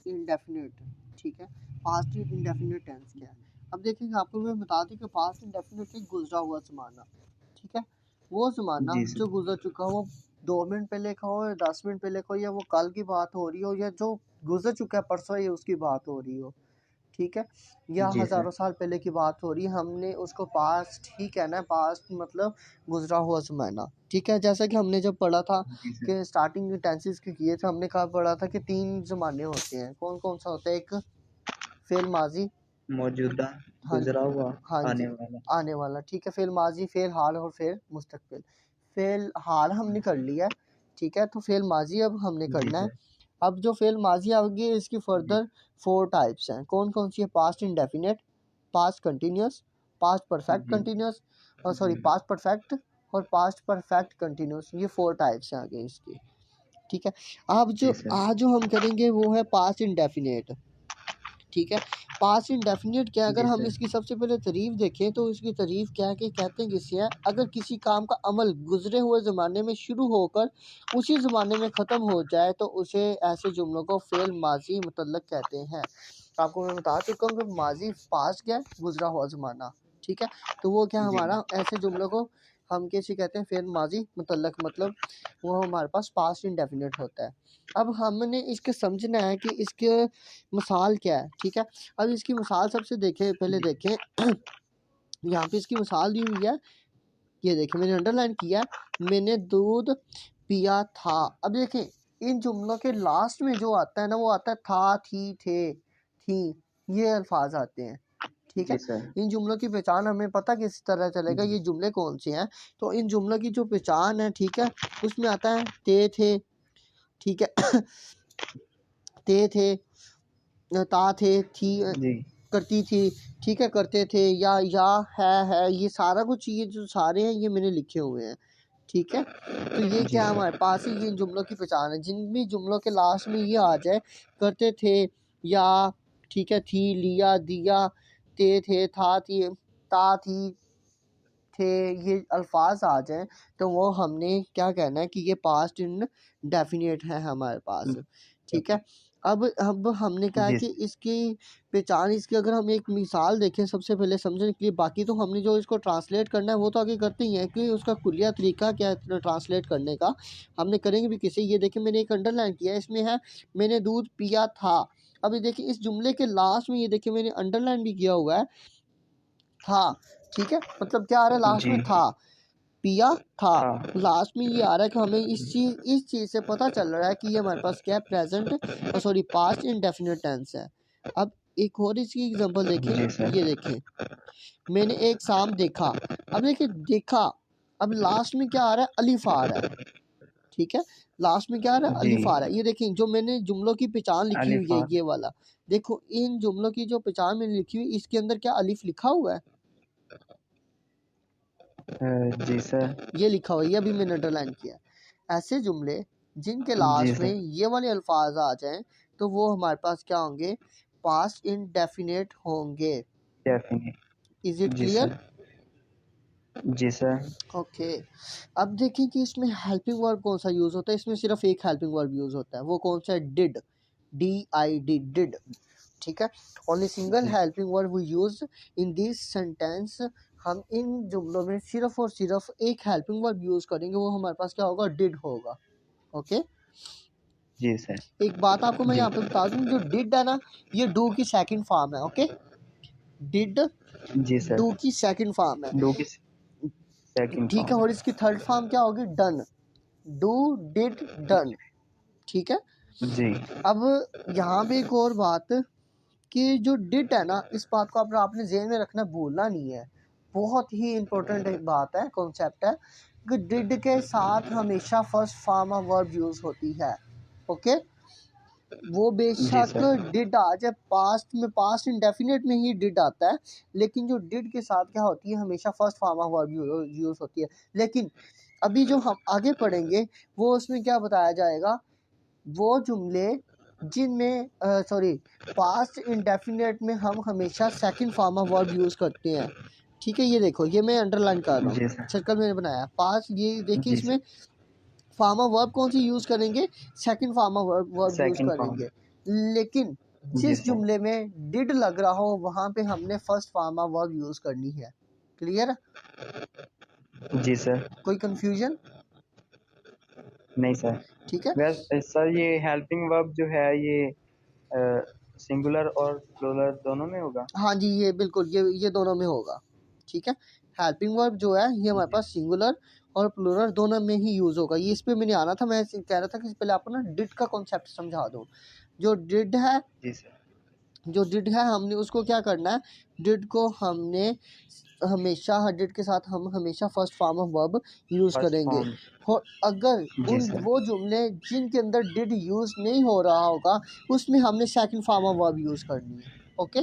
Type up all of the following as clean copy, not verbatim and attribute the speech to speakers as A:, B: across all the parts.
A: Indefinite, ठीक है। Past indefinite tense क्या है? अब देखेंगे, आपको मैं बता दूं कि पास्ट इंडेफिनिट एक गुजरा हुआ ज़माना, ठीक है। वो ज़माना
B: जी
A: जो
B: सर।
A: गुजर चुका हो, 2 मिनट पहले का हो या 10 मिनट पहले का हो, या वो कल की बात हो रही हो, या जो गुजर चुका है परसों ही उसकी बात हो रही हो, ठीक है, या
B: जी सर।
A: हज़ारों साल पहले की बात हो रही है, हमने उसको पास्ट ही कहना है। पास्ट मतलब गुजरा हुआ ज़माना, ठीक है। जैसा कि हमने जब पढ़ा था
B: जी सर।
A: कि स्टार्टिंग में टेंसेस के किए थे, हमने कहा पढ़ा था कि 3 ज़माने होते हैं। कौन कौन सा होता है? एक फ़ेल माज़ी,
B: मौजूदा,
A: हाँ
B: गुजरा हुआ,
A: हाँ
B: आने
A: जी,
B: वाला।
A: आने वाला, ठीक है। फ़ेल माज़ी, फ़ेल हाल और फ़ेल मुस्तक़बिल। फ़ेल हाल हमने कर लिया है, ठीक है, तो फ़ेल माज़ी अब हमने
B: जी
A: करना है।
B: सर।
A: अब जो फ़ेल माज़ी आगे इसकी
B: जी।
A: फर्दर 4 टाइप्स हैं। कौन कौन सी है? Past indefinite, past continuous, past perfect
B: जी।
A: कंटिन्यूअस, और सॉरी
B: जी।
A: पास्ट परफेक्ट और पास्ट परफेक्ट कंटिन्यूअस, ये 4 टाइप्स हैं आगे इसकी, ठीक है। अब
B: जी
A: जो
B: सर।
A: आज जो हम करेंगे वो है पास्ट इंडेफिनिट, ठीक है। पास्ट इंडेफिनिट क्या है? अगर
B: जी
A: हम
B: सर।
A: इसकी सबसे पहले तारीफ देखें तो इसकी तारीफ क्या है कि कहते हैं किसी है, अगर किसी काम का अमल गुजरे हुए ज़माने में शुरू होकर उसी ज़माने में ख़त्म हो जाए तो उसे ऐसे जुमलों को फ़ेल माजी मुतल्लक कहते हैं। आपको मैं बता चुका हूँ कि माजी पास्ट क्या है? गुजरा हुआ ज़माना, ठीक है। तो वो क्या
B: जी।
A: हमारा ऐसे जुमलों को हम कैसे कहते हैं? फ़ेल माजी मुतल्लक, मतलब वो हमारे पास पास्ट इंडेफिनिट होता है। अब हमने इसके समझना है कि इसके मिसाल क्या है, ठीक है। अब इसकी मिसाल सबसे पहले
B: जी।
A: देखें यहाँ पे इसकी मिसाल दी हुई है, ये देखें मैंने अंडरलाइन किया है, मैंने दूध पिया था। अब देखें इन जुमलों के लास्ट में जो आता है ना, वो आता है था, थी, थे, थी, ये अल्फाज आते हैं, ठीक
B: जी
A: है।
B: सर।
A: इन जुमलों की पहचान हमें पता किस तरह चलेगा,
B: जी।
A: ये जुमले कौन से हैं? तो इन जुमलों की जो पहचान है, ठीक है, उसमें आता है थे, ठीक है थे, ता थे, थी,
B: जी।
A: करती थी, ठीक है, करते थे, या है, ये सारा कुछ, ये जो सारे हैं ये मैंने लिखे हुए हैं, ठीक है। तो ये
B: जी
A: क्या
B: सर।
A: हमारे पास ही ये इन जुमलों की पहचान है। जिन भी जुमलों के लास्ट में ये आ जाए, करते थे, या, ठीक है, थी, लिया, दिया, थे, था, थी, ता, थी, थे, ये अल्फाज आ जाएं तो वो हमने क्या कहना है कि ये पास्ट इंडेफिनिट है हमारे पास, ठीक है। अब हमने कहा है
B: जी
A: कि
B: सर।
A: इसकी पहचान, इसकी अगर हम एक मिसाल देखें सबसे पहले समझने के लिए, बाकी तो हमने जो इसको ट्रांसलेट करना है वो तो आगे करते ही हैं कि उसका कुलिया तरीका क्या है ट्रांसलेट करने का, हमने करेंगे भी किसी। ये देखिए मैंने एक अंडरलाइन किया है, इसमें है मैंने दूध पिया था। अब ये देखिए इस जुमले के लास्ट में, ये देखिए मैंने अंडरलाइन भी किया हुआ है, था, ठीक है, मतलब क्या आ रहा है लास्ट
B: जी।
A: में? था, पिया था,
B: था।
A: लास्ट में ये आ रहा है कि हमें इस चीज़ से पता चल रहा है कि ये हमारे पास क्या है? Present, sorry past indefinite tense है। अब एक और इसकी एग्जांपल देखें,
B: जी सर।
A: ये देखें मैंने एक शाम देखा। अब देखिए देखा, अब लास्ट में क्या आ रहा है? अलिफ आ रहा है, ठीक है, लास्ट में क्या आ रहा है?
B: जी।
A: अलिफ आ रहा है। ये देखें जो मैंने जुमलों की पहचान लिखी हुई है,
B: अलिफ़ार।
A: ये वाला देखो, इन जुमलों की जो पहचान मैंने लिखी हुई, इसके अंदर क्या अलिफ लिखा हुआ है?
B: जी सर।
A: ये लिखा हुआ है, ये अभी मैंने अंडरलाइन किया है। ऐसे जुमले जिनके
B: जी
A: लास्ट में
B: सर।
A: ये वाले अल्फाज आ जाएं तो वो हमारे पास क्या होंगे? पास्ट इंडेफिनिट होंगे।
B: डेफिनिट।
A: इज इट
B: जी
A: क्लियर?
B: सर। जी सर।
A: ओके। अब देखिए कि इसमें हेल्पिंग वर्ब कौन सा यूज होता है। इसमें सिर्फ एक हेल्पिंग वर्ब यूज होता है, वो कौन सा है? डिड, DID, डिड, ठीक है। ओनली सिंगल
B: जी।
A: Helping verb we use in this sentence. हम इन जुमलों में सिर्फ और सिर्फ एक हेल्पिंग वर्ब यूज करेंगे, वो हमारे पास क्या होगा? डिड होगा, ओके।
B: जी सर।
A: एक बात आपको मैं
B: जी।
A: यहाँ पे बता दूं, जो डिड है ना, ये डू की सेकंड फॉर्म है, ओके। डिड
B: जी सर।
A: डू की सेकंड फॉर्म है,
B: डू की सेकंड
A: ठीक है।
B: फॉर्म।
A: और इसकी थर्ड फॉर्म क्या होगी? डन, डू, डिड, डन, ठीक है।
B: जी।
A: अब यहाँ पे एक और बात कि जो डिड है ना, इस बात को आपने ज़हन में रखना, भूलना नहीं है। बहुत ही इम्पोर्टेंट एक बात है, कॉन्सेप्ट है कि डिड के साथ हमेशा first form of verb use होती है, ओके। वो
B: जी
A: बेशक
B: सर।
A: डिड आ जाए, पास्ट में पास्ट इंडेफिनिट में ही डिड आता है, लेकिन जो डिड के साथ क्या होती है? हमेशा first form of verb use होती है। लेकिन अभी जो हम आगे पढ़ेंगे वो उसमें क्या बताया जाएगा? वो जुमले जिनमें सॉरी पास्ट इंडेफिनिट में हम हमेशा second form of verb use करते हैं, ठीक है। ये देखो, ये मैं अंडरलाइन कर रहा हूँ,
B: जी सर।
A: सर्कल मैंने बनाया पास्ट। ये देखिए
B: जी
A: इसमें
B: सर।
A: फॉर्म ऑफ वर्ब कौन सी यूज करेंगे? Second form of verb use
B: second form.
A: करेंगे, लेकिन
B: जी
A: जिस
B: सर।
A: जुमले में डिड लग रहा हो वहां पे हमने first form of verb use करनी है। क्लियर?
B: जी सर।
A: कोई कंफ्यूजन?
B: नहीं सर।
A: ठीक है।
B: वैसे सर ये हेल्पिंग वर्ब जो है ये सिंगुलर और प्लूरल दोनों में होगा?
A: हाँ जी, ये बिल्कुल ये दोनों में होगा। ठीक है। हेल्पिंग वर्ब जो है ये हमारे पास सिंगुलर और प्लूरल दोनों में ही यूज होगा। ये इस पे मैंने आना था, मैं कह रहा था कि पहले आपको ना डिड का कॉन्सेप्ट समझा दूं। जो डिड है
B: जी सर।
A: हमने उसको क्या करना है, डिड को हमने हमेशा डिड के साथ हम हमेशा first form of verb use
B: first
A: करेंगे।
B: फॉर्म।
A: और अगर
B: जी
A: उन
B: सर।
A: वो जुमले जिनके अंदर डिड यूज नहीं हो रहा होगा उसमें हमने second form of verb use करनी है। ओके,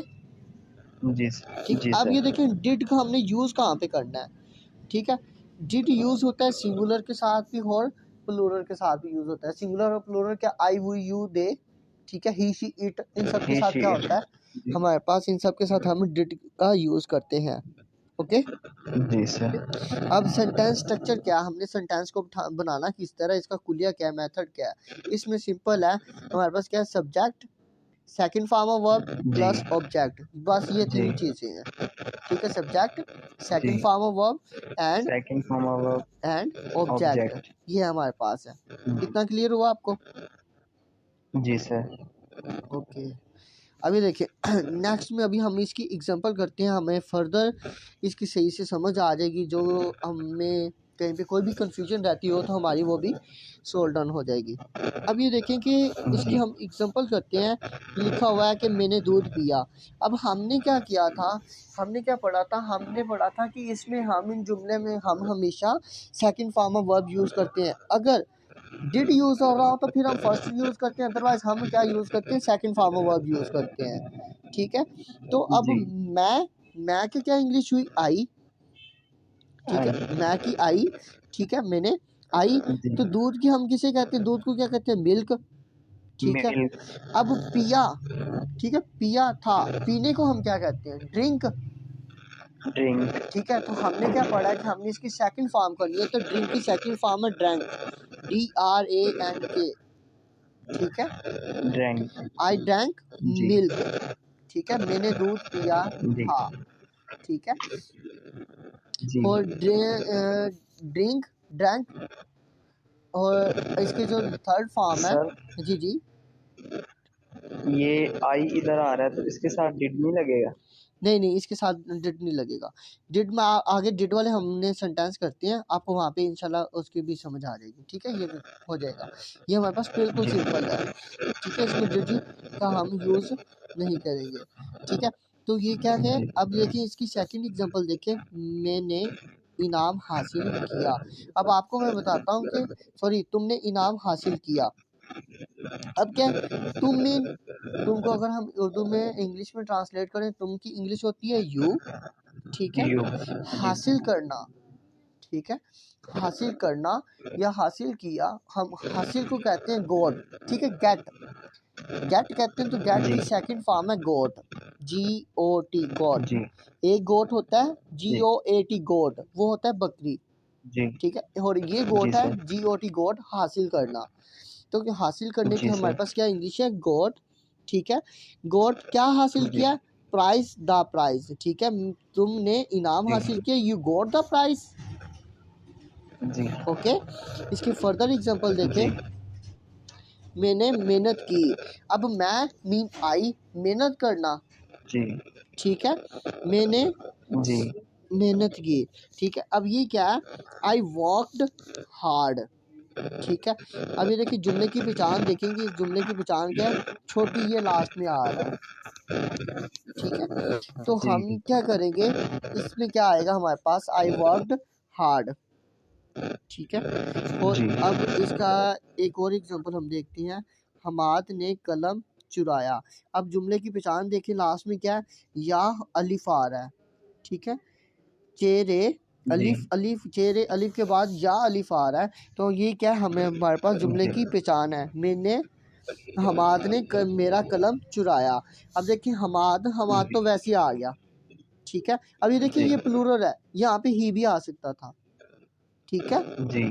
B: जी सर।
A: ठीक।
B: जी
A: अब
B: सर।
A: ये देखें डिड का हमने यूज कहाँ पे करना है। ठीक है, डिड यूज होता है सिंगुलर के साथ भी और प्लूरल के साथ भी यूज होता है। सिंगुलर और प्लूरल क्या, आई वो यू दे, ठीक है, ही शी इट, इन सब के
B: ही
A: साथ
B: शी
A: क्या
B: इट।
A: होता है
B: जी।
A: हमारे पास, इन सब के साथ हम डिड का यूज करते हैं। ओके।
B: जी सर।
A: अब सेंटेंस स्ट्रक्चर क्या, हमने सेंटेंस को बनाना किस तरह, इसका कुलिया क्या है, मेथड क्या है। इसमें सिंपल है, हमारे पास क्या है, subject, second form of verb
B: जी।
A: प्लस ऑब्जेक्ट, बस ये
B: जी।
A: तीन चीजें हैं। ठीक है, सब्जेक्ट,
B: जी।
A: Second form of verb and
B: second form of
A: object,
B: object.
A: ये हमारे पास है। कितना क्लियर हुआ आपको?
B: जी सर।
A: ओके। अभी देखिए नेक्स्ट में अभी हम इसकी एग्जांपल करते हैं, हमें फर्दर इसकी सही से समझ आ जाएगी। जो हमें कहीं पे कोई भी कंफ्यूजन रहती हो तो हमारी वो भी सोल्व डाउन हो जाएगी। अब ये देखें कि इसकी
B: जी।
A: हम एग्जांपल करते हैं। लिखा हुआ है कि मैंने दूध पिया। अब हमने क्या किया था, हमने क्या पढ़ा था, हमने पढ़ा था कि इसमें हम इन जुमले में हम हमेशा second form of verb use करते हैं। अगर डिड यूज हो रहा हो तो फिर हम फर्स्ट यूज करते हैं, अदरवाइज हम क्या यूज करते हैं, second form of verb use करते हैं। ठीक है। तो अब
B: जी।
A: मैं की क्या इंग्लिश हुई, आई। ठीक
B: आई।
A: है, मैं की आई। ठीक है, मैंने आई।
B: जी।
A: तो दूध की हम किसे कहते हैं, दूध को क्या कहते हैं, मिल्क। ठीक है।
B: मिल्क।
A: अब पिया, ठीक है, पिया था, पीने को हम क्या कहते हैं, ड्रिंक।
B: ड्रिंक।
A: ठीक है, तो हमने क्या पढ़ा है कि हमने इसकी सेकंड फॉर्म करनी है, तो ड्रिंक की सेकंड फॉर्म है ड्रैंक, DRANK। ठीक है,
B: ड्रिंक।
A: आई ड्रैंक
B: जी।
A: मिल्क। ठीक है, मैंने दूध पिया
B: जी।
A: था। ठीक है।
B: जी
A: और ड्रिंक, ड्रैंक, और इसके जो थर्ड फॉर्म है,
B: सर,
A: जी जी,
B: ये आई इधर आ रहा है तो इसके साथ डिड नहीं लगेगा?
A: नहीं नहीं, इसके साथ डिड नहीं लगेगा। डिड में आगे डिड वाले हमने सेंटेंस करते हैं, आपको वहाँ पे इंशाल्लाह उसकी भी समझ आ जाएगी। ठीक है, ये भी हो जाएगा। ये हमारे पास बिल्कुल
B: जी।
A: सिंपल है। ठीक है, इसमें डिड का हम यूज़ नहीं करेंगे। ठीक है, तो ये क्या है,
B: जी।
A: अब देखिए इसकी सेकंड एग्जांपल देखिए, मैंने इनाम हासिल किया। अब आपको मैं बताता हूँ कि सॉरी, तुमने इनाम हासिल किया। अब क्या है, तुमको अगर हम उर्दू में इंग्लिश में ट्रांसलेट करें, तुम की इंग्लिश होती है यू। ठीक है।
B: यू। जी।
A: हासिल करना, ठीक है, हासिल करना या हासिल किया, हम हासिल को कहते हैं गॉड। ठीक है, गेट, गेट कहते हैं, तो गेट
B: जी।
A: की सेकंड फॉर्म है गोट, GOT, गॉड।
B: जी।
A: एक गोट होता है
B: जी।
A: GOAT, गोट, वो होता है बकरी।
B: जी।
A: ठीक है, और ये
B: जी
A: गोट है
B: सर।
A: GOT, गोट, हासिल करना। तो हासिल करने की
B: जी
A: हमारे
B: सर।
A: पास क्या इंग्लिश है, गोट। ठीक है, गोट क्या हासिल
B: जी।
A: किया, प्राइज, द प्राइज। ठीक है, तुमने इनाम
B: जी।
A: हासिल किया, यू गोट द प्राइज।
B: जी।
A: ओके। इसकी फर्दर एग्जांपल देखें,
B: जी।
A: मैंने मेहनत की। अब मैं मीन आई, मेहनत करना।
B: जी।
A: ठीक है, मैंने
B: जी।
A: मेहनत की। ठीक है, अब ये क्या है, आई वर्कड हार्ड। ठीक है, अब ये देखिए जुमले की पहचान देखेंगे, इस जुमले की पहचान क्या है, छोटी, ये लास्ट में आ रहा है। ठीक है, तो हम
B: जी।
A: क्या करेंगे, इसमें क्या आएगा हमारे पास, आई वर्कड हार्ड। ठीक है, और
B: जी।
A: अब इसका एक और एग्जांपल हम देखते हैं, हमाद ने कलम चुराया। अब जुमले की पहचान देखिए, लास्ट में क्या है, या अलिफ आ रहा है। ठीक है, चेहरे
B: जी।
A: अलिफ, अलिफ चेहरे अलिफ के बाद या अलिफ आ रहा है, तो ये क्या है, हमें हमारे पास जुमले
B: जी।
A: की पहचान है। मैंने हमाद ने मेरा कलम चुराया। अब देखिए हमाद, हमाद तो वैसे ही आ गया। ठीक है, अब ये देखिए
B: जी।
A: ये प्लूरल है, यहाँ पे ही भी आ सकता था। ठीक है,
B: जी।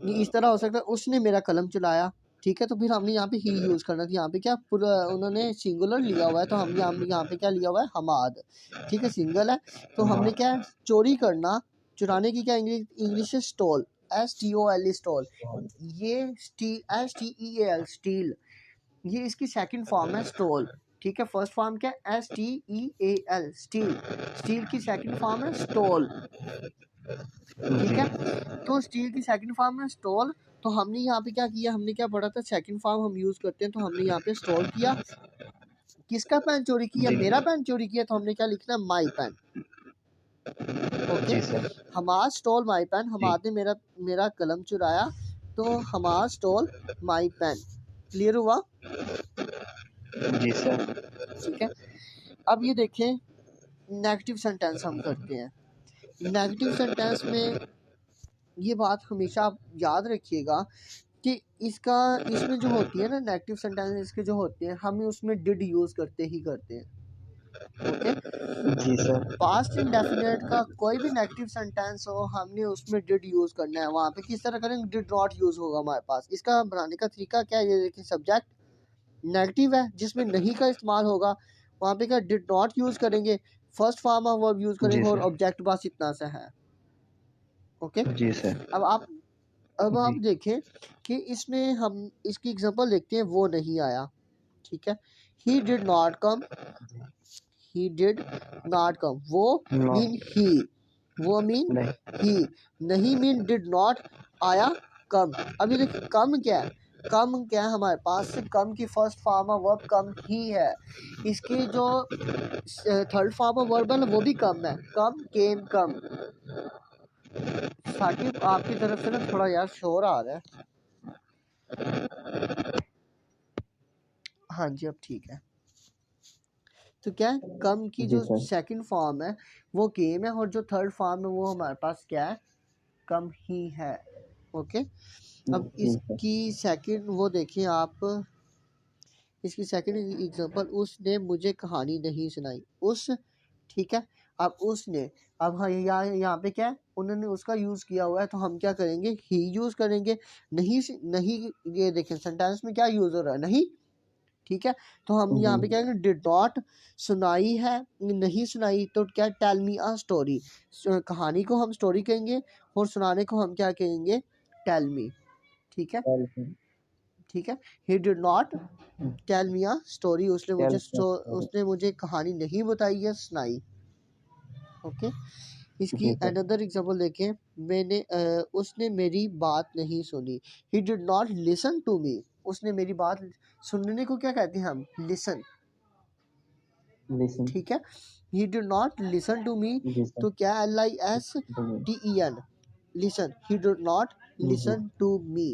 A: ये इस तरह हो सकता है, उसने मेरा कलम चुराया। ठीक है। तो फिर हमने यहाँ पे ही यूज़ करना था। यहाँ पे क्या पूरा उन्होंने सिंगुलर लिया हुआ है, तो हम यहाँ पे क्या लिया हुआ है, हमाद। ठीक है, सिंगल है। तो हमने क्या है, चोरी करना, चुराने की क्या इंग्लिश है, स्टोल, STOL, स्टोल। ये STEAL, स्टील, ये इसकी सेकंड फॉर्म है, स्टोल। ठीक है, फर्स्ट फॉर्म क्या है, STEAL, स्टील। स्टील की सेकंड फॉर्म है, स्टोल। ठीक है, तो स्टील की सेकंड फॉर्म है, स्टोल। तो हमने यहाँ पे क्या किया, हमने क्या पढ़ा था, सेकंड फॉर्म हम यूज करते हैं, तो हमने यहाँ पे स्टोल किया। किसका पेन चोरी किया, मेरा पेन चोरी किया, तो हमने क्या लिखना, my pen. Okay, Hamad stole my pen, Hamad ने मेरा कलम चुराया, तो Hamad stole my pen. Clear हुआ?
B: जी सर।
A: ठीक है, अब ये देखें, नेगेटिव सेंटेंस हम करते हैं। नेगेटिव सेंटेंस में ये बात हमेशा आप याद रखिएगा कि इसमें जो होती है ना, नेगेटिव सेंटेंस इसके जो होते हैं, हम उसमें डिड यूज करते ही करते हैं। ओके,
B: जी सर।
A: पास्ट इंडेफिनिट का कोई भी नेगेटिव सेंटेंस हो, हमने उसमें डिड यूज करना है। वहाँ पे किस तरह करेंगे, डिड नॉट यूज होगा हमारे पास। इसका बनाने का तरीका क्या है, ये देखिए, सब्जेक्ट नेगेटिव है जिसमें नहीं का इस्तेमाल होगा, वहाँ पे क्या डिड नॉट यूज करेंगे, first form of verb use करेंगे, और ऑब्जेक्ट बस इतना सा है। ओके
B: जी सर।
A: अब आप देखें कि इसमें हम इसकी एग्जांपल देखते हैं, वो नहीं आया। ठीक है, he did not come, he did not come, वो मीन ही, वो मीन ही, नहीं मीन डिड नॉट, आया कम। अभी देखिए, कम क्या है, कम क्या है हमारे पास, से कम की फर्स्ट फॉर्म ऑफ वर्ब कम ही है। इसकी जो थर्ड फॉर्म ऑफ वर्ब है ना, वो भी कम है, कम, केम, कम। साकिब आपकी तरफ से ना थोड़ा यार शोर आ रहा है। हाँ जी, अब ठीक है। तो क्या है, कम की जो सेकंड फॉर्म है वो केम है, और जो थर्ड फॉर्म है वो हमारे पास क्या है, कम ही है। ओके, अब इसकी सेकंड वो देखिए आप, इसकी सेकंड एग्जांपल, उसने मुझे कहानी नहीं सुनाई, उस। ठीक है, अब उसने, अब हाँ यहाँ पे क्या है, उन्होंने उसका यूज किया हुआ है, तो हम क्या करेंगे, ही यूज करेंगे। नहीं नहीं, ये देखें सेंटेंस में क्या यूज हो रहा है, नहीं। ठीक है, तो हम यहाँ पे क्या करेंगे, डिड नॉट, सुनाई है, नहीं सुनाई, तो क्या, टेल मी अ स्टोरी, कहानी को हम स्टोरी कहेंगे, और सुनाने को हम क्या कहेंगे, टेल मी। ठीक है, ठीक है, he did not tell me a story, उसने मुझे कहानी नहीं बताई या सुनाई। ओके, इसकी अनदर एग्जांपल देखें, उसने मेरी बात नहीं सुनी, he did not listen to me, उसने मेरी बात, सुनने को क्या कहते हैं हम, लिसन। ठीक है, he did not listen to me, तो क्या, LISTEN, listen, he did not listen to me.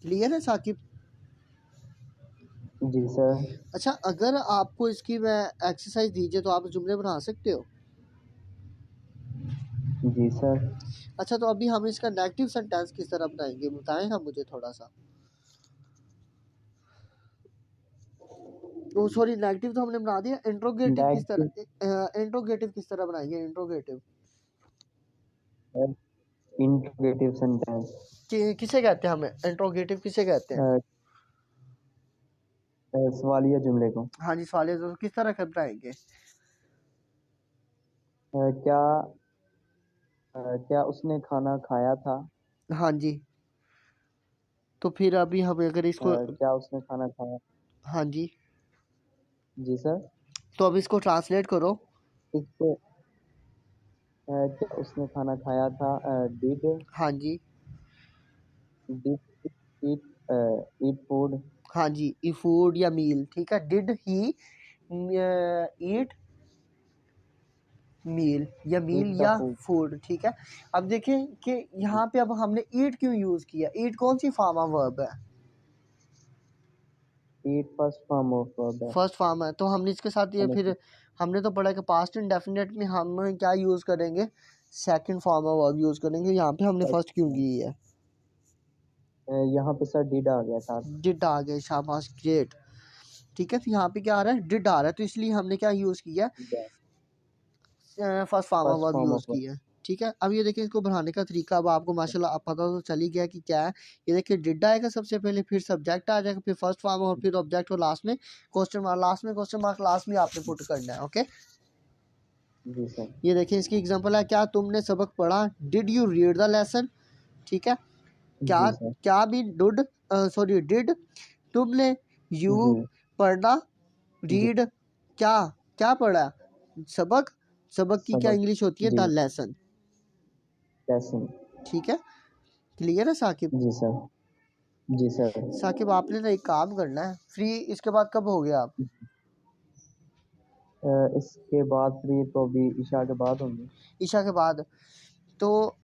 A: Clear है साकिब?
B: जी सर।
A: अच्छा, अगर आपको इसकी मैं एक्सरसाइज दीजिए तो आप जुमले बना सकते हो?
B: जी सर।
A: अच्छा, तो अभी हम इसका नेगेटिव सेंटेंस किस तरह बनाएंगे, बताएं हम मुझे थोड़ा सा। ओ सॉरी, नेगेटिव तो हमने बना दिया, इंट्रोगेटिव किस तरह, इंट्रोगेटिव किस तरह बनाएंगे, इंट्रोगेटिव
B: इंट्रोगेटिव सेंटेंस
A: किसे कहते हैं, हमें इंट्रोगेटिव किसे कहते हैं?
B: सवालिया जुमले को।
A: हाँ जी, सवालिया तो किस तरह बनाएंगे?
B: क्या क्या उसने खाना खाया था?
A: हाँ जी, तो फिर अभी हम अगर इसको,
B: क्या उसने खाना खाया?
A: हाँ जी,
B: जी सर।
A: तो अब इसको ट्रांसलेट करो।
B: इसको क्या उसने खाना खाया था? डिड
A: हाँ जी,
B: डिड ईट फूड?
A: हाँ जी, ई फूड या मील। ठीक है, डिड ही ईट मील, या मील या फूड। ठीक है, अब देखें कि यहाँ पे अब हमने ईट क्यों यूज किया, ईट कौन सी फॉर्म ऑफ वर्ब है?
B: ईट फर्स्ट फॉर्म ऑफ वर्ब है।
A: फर्स्ट फॉर्म है, तो हमने इसके साथ ये फिर हमने तो पढ़ा कि पास्ट इंडेफिनिट में हम क्या यूज करेंगे, second form of verb use करेंगे। यहाँ पे हमने फर्स्ट क्यों की है,
B: यहाँ पे सर डिड आ गया था,
A: डिड आ गया, शाबाश, ग्रेट। ठीक है, तो यहाँ पे क्या आ रहा है, डिड आ रहा है, तो इसलिए हमने क्या यूज किया, first form of verb use किया। ठीक है। अब ये देखिए इसको बढ़ाने का तरीका अब आपको माशाल्लाह अब पता तो चल ही गया कि क्या है। ये देखिए डिड आएगा सबसे पहले, फिर सब्जेक्ट आ जाएगा, फिर फर्स्ट फॉर्म और फिर ऑब्जेक्ट और लास्ट में क्वेश्चन मार्क, लास्ट में आपने पुट करना है। ओके,
B: जी सर।
A: ये देखिए इसकी एग्जांपल है, क्या तुमने सबक पढ़ा, did you read the lesson. ठीक है, क्या
B: जी सर।
A: क्या भी डिड, तुमने, यू
B: जी
A: पढ़ना,
B: जी।
A: रीड क्या क्या पढ़ा, सबक, सबक की क्या
B: सबक।
A: इंग्लिश होती है,
B: जी।
A: The lesson.
B: लेसन।
A: ठीक है, क्लियर है साकिब।
B: जी सर। जी सर।
A: साकिब आपने ना एक काम करना है, फ्री इसके बाद कब हो गया आप?
B: इसके बाद फ्री तो अभी ईशा के बाद होंगे।
A: ईशा के बाद। तो